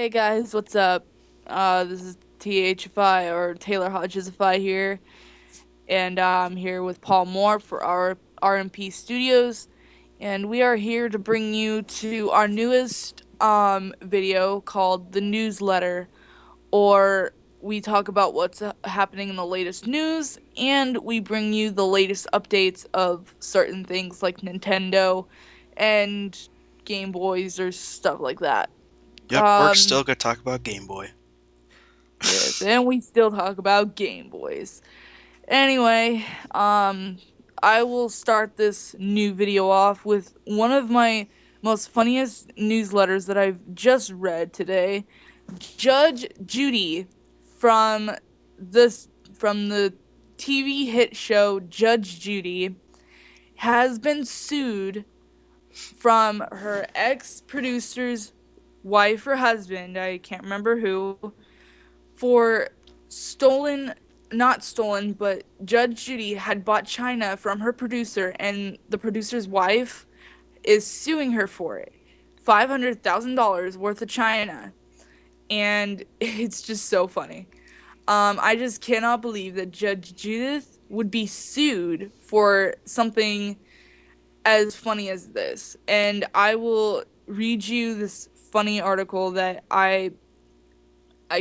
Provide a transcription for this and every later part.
Hey guys, what's up? This is THFI or Taylor Hodgesify here, and I'm here with Paul Moore for our RMP Studios, and we are here to bring you to our newest video called the newsletter, or we talk about what's happening in the latest news, and we bring you the latest updates of certain things like Nintendo and Game Boys or stuff like that. Yep, we're Um, still gonna talk about Game Boy. Yes, and we still talk about Game Boys. Anyway, I will start this new video off with one of my most funniest newsletters that I've just read today. Judge Judy from this from the TV hit show Judge Judy has been sued from her ex-producer's wife or husband, I can't remember who, for stolen not stolen, but Judge Judy had bought china from her producer, and the producer's wife is suing her for it. $500,000 worth of china. And it's just so funny. I just cannot believe that Judge Judith would be sued for something as funny as this. And I will read you this funny article that I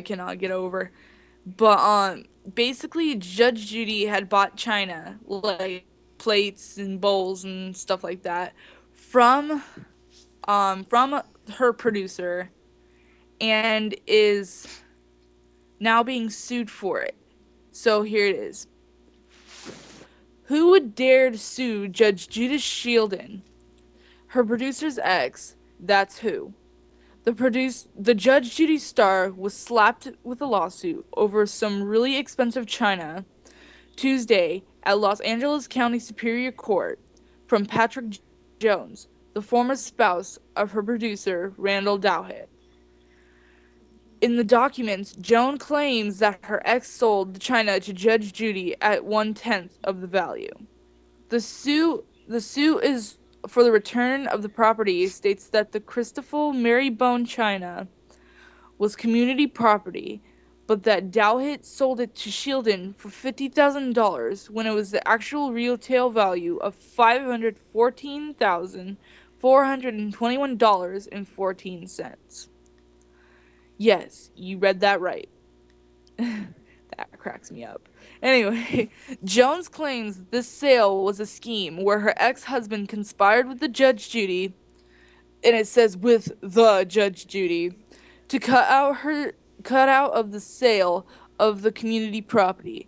cannot get over. But basically Judge Judy had bought china, like plates and bowls and stuff like that, from from her producer, and is now being sued for it. So here it is. Who would dare to sue Judge Judith Sheldon, her producer's ex? That's who. The Judge Judy star was slapped with a lawsuit over some really expensive china Tuesday at Los Angeles County Superior Court from Patrick Jones, the former spouse of her producer, Randall Dowhett. In the documents, Joan claims that her ex sold the china to Judge Judy at 1/10 of the value. The suit is for the return of the property states that the Christopher Marybone china was community property, but that Dowhett sold it to Sheldon for $50,000 when it was the actual retail value of $514,421.14. Yes, you read that right. That cracks me up. Anyway, Jones claims this sale was a scheme where her ex-husband conspired with the Judge Judy, and it says with the Judge Judy, to cut out of the sale of the community property,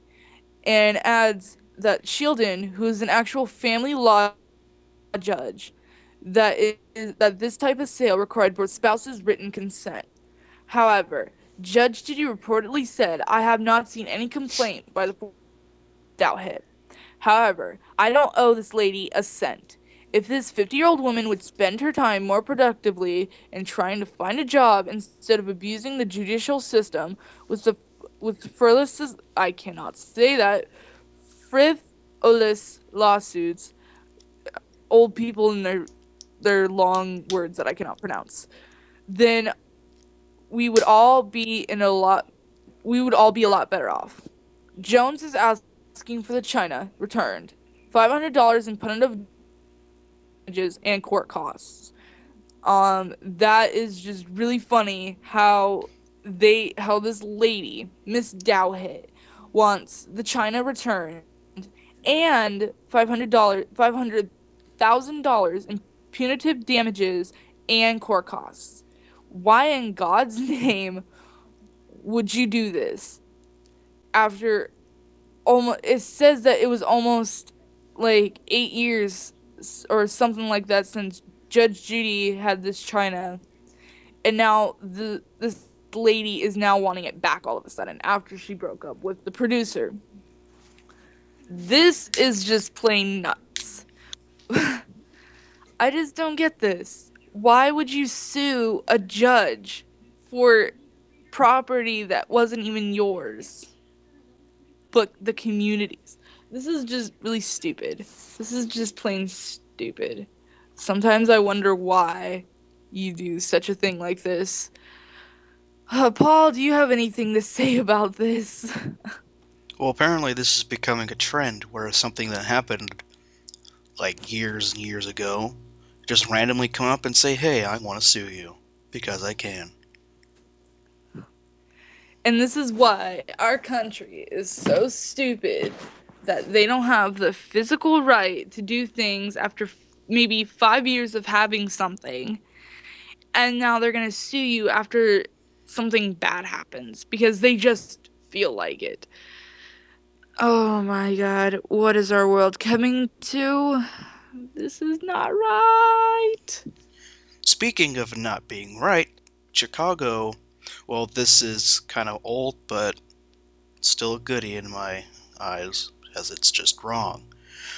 and adds that Sheldon, who is an actual family law judge, that this type of sale required both spouses' written consent. However, Judge Judy reportedly said, "I have not seen any complaint by the Dowhead. However, I don't owe this lady a cent. If this 50-year-old woman would spend her time more productively in trying to find a job instead of abusing the judicial system with the with frivolous I cannot say that frivolous lawsuits, old people and their long words that I cannot pronounce, then we would all be in a lot we would all be a lot better off." Jones is asking for the china returned, $500 in punitive damages and court costs. That is just really funny how this lady, Miss Dowhit, wants the china returned and $500,000 in punitive damages and court costs. Why in God's name would you do this? After almost, it says that it was almost like 8 years or something like that since Judge Judy had this china, and now this lady is now wanting it back all of a sudden after she broke up with the producer. This is just plain nuts. I just don't get this. Why would you sue a judge for property that wasn't even yours, but the community's? This is just really stupid. This is just plain stupid. Sometimes I wonder why you do such a thing like this. Paul, do you have anything to say about this? Well, apparently this is becoming a trend where something that happened like years and years ago just randomly come up and say, "Hey, I want to sue you because I can." And this is why our country is so stupid that they don't have the physical right to do things after maybe 5 years of having something, and now they're going to sue you after something bad happens because they just feel like it. Oh my god, what is our world coming to? This is not right. Speaking of not being right, Chicago, well, this is kind of old, but still a goodie in my eyes, as it's just wrong.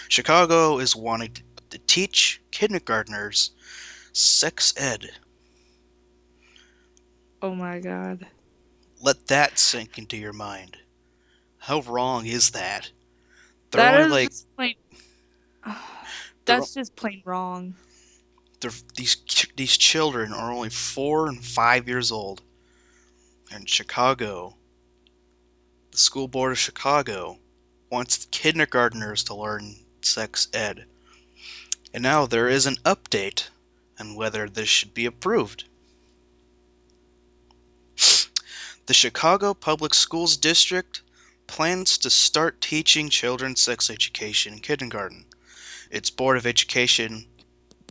Chicago is wanting to teach kindergartners sex ed. Oh my god. Let that sink into your mind. How wrong is that? They're That only is like just plain. they're, That's just plain wrong. these children are only 4 and 5 years old, and Chicago, the school board of Chicago, wants kindergartners to learn sex ed. And now there is an update on whether this should be approved. The Chicago Public Schools District plans to start teaching children sex education in kindergarten. Its Board of Education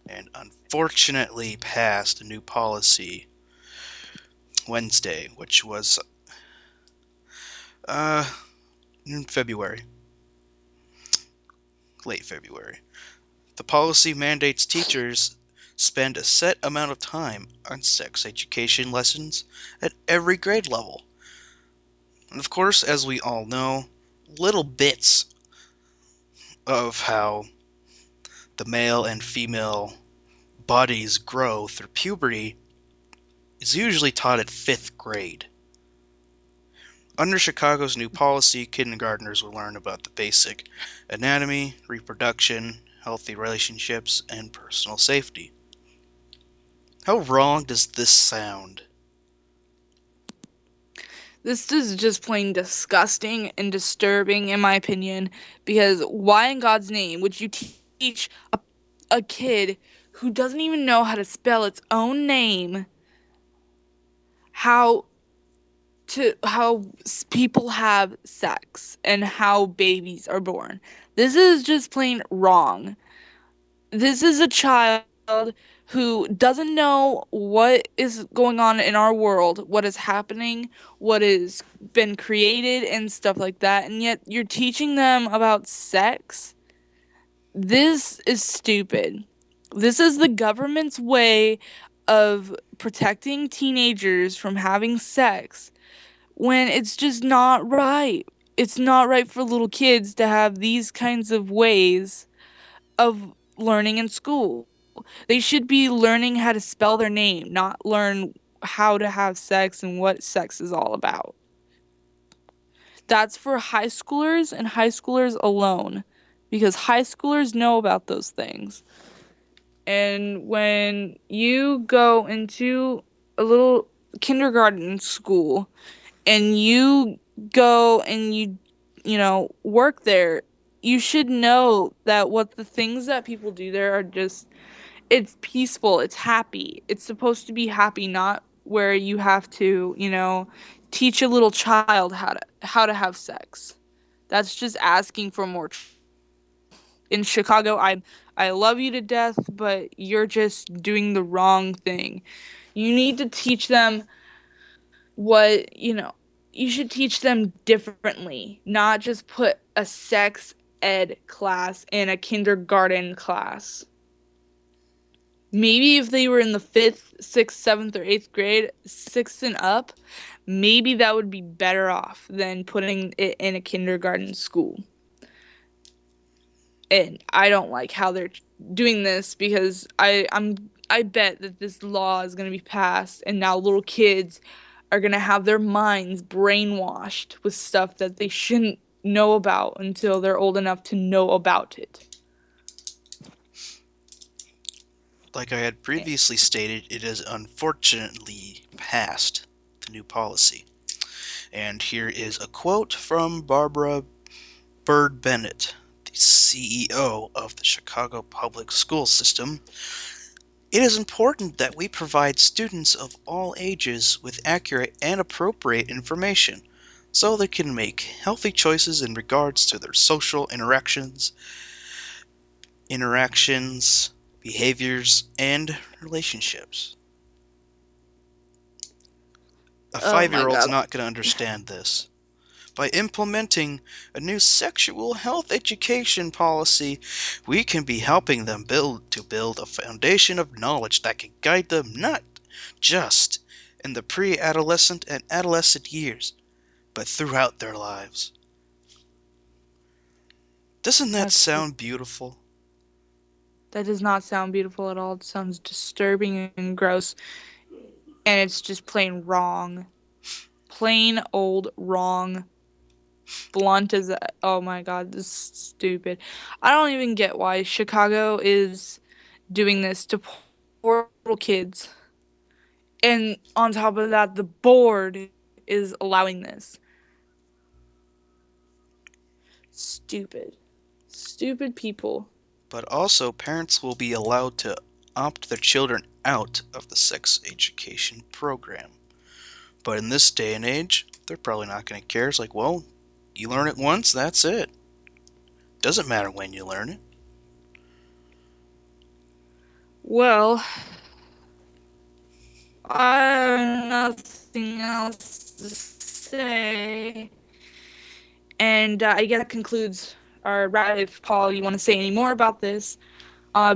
and unfortunately passed a new policy Wednesday, which was uh in February, late February. The policy mandates teachers spend a set amount of time on sex education lessons at every grade level. And of course, as we all know, little bits of how the male and female bodies grow through puberty is usually taught at 5th grade. Under Chicago's new policy, kindergartners will learn about the basic anatomy, reproduction, healthy relationships, and personal safety. How wrong does this sound? This is just plain disgusting and disturbing, in my opinion, because why in God's name would you teach a kid who doesn't even know how to spell its own name how people have sex and how babies are born? This is just plain wrong. This is a child who doesn't know what is going on in our world, what is happening, what has been created, and stuff like that, and yet you're teaching them about sex. This is stupid. This is the government's way of protecting teenagers from having sex when it's just not right. It's not right for little kids to have these kinds of ways of learning in school. They should be learning how to spell their name, not learn how to have sex and what sex is all about. That's for high schoolers and high schoolers alone, because high schoolers know about those things. And when you go into a little kindergarten school and you go and work there, you should know that what the things that people do there are just, it's peaceful, it's happy. It's supposed to be happy, not where you have to, teach a little child how to have sex. That's just asking for more. In Chicago, I love you to death, but you're just doing the wrong thing. You need to teach them what, you should teach them differently, not just put a sex ed class in a kindergarten class. Maybe if they were in the 5th, 6th, 7th, or 8th grade, 6th and up, maybe that would be better off than putting it in a kindergarten school. And I don't like how they're doing this, because I bet that this law is going to be passed, and now little kids are going to have their minds brainwashed with stuff that they shouldn't know about until they're old enough to know about it. Like I had previously stated, it has unfortunately passed the new policy. And here is a quote from Barbara Bird Bennett, the CEO of the Chicago Public School System. It is important that we provide students of all ages with accurate and appropriate information so they can make healthy choices in regards to their social interactions, behaviors, and relationships. A Oh my 5-year-old's god. not going to understand this. By implementing a new sexual health education policy, we can be helping them build a foundation of knowledge that can guide them not just in the pre-adolescent and adolescent years, but throughout their lives. Doesn't that sound beautiful? That does not sound beautiful at all. It sounds disturbing and gross. And it's just plain wrong. Plain old wrong. Blunt as a, oh my god, this is stupid. I don't even get why Chicago is doing this to poor little kids. And on top of that, the board is allowing this. Stupid. Stupid people. But also, parents will be allowed to opt their children out of the sex education program. But in this day and age, they're probably not going to care. It's like, well, you learn it once, that's it. Doesn't matter when you learn it. Well, I have nothing else to say. And I guess that concludes our wrap. If Paul, you want to say any more about this,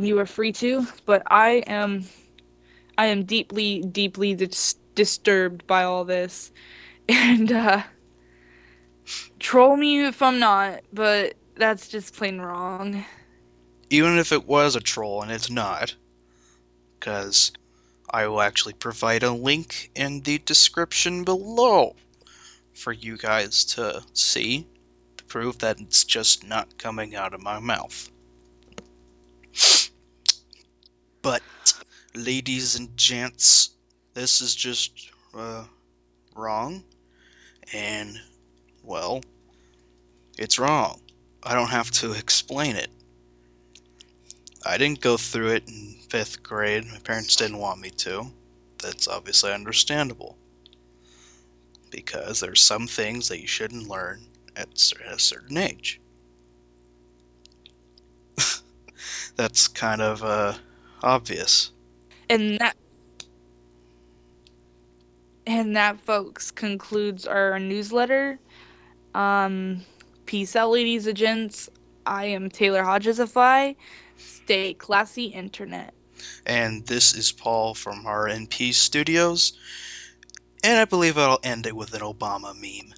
you are free to. But I am deeply, deeply disturbed by all this, and troll me if I'm not. But that's just plain wrong. Even if it was a troll, and it's not, because I will actually provide a link in the description below for you guys to see to prove that it's just not coming out of my mouth. But, ladies and gents, this is just wrong, and, well, it's wrong. I don't have to explain it. I didn't go through it in 5th grade. My parents didn't want me to. That's obviously understandable. Because there's some things that you shouldn't learn at a certain age. That's kind of obvious. And that, folks, concludes our newsletter. Peace out, ladies and gents. I am Taylor Hodgesify. Stay classy, internet. And this is Paul from RNP Studios. And I believe I'll end it with an Obama meme.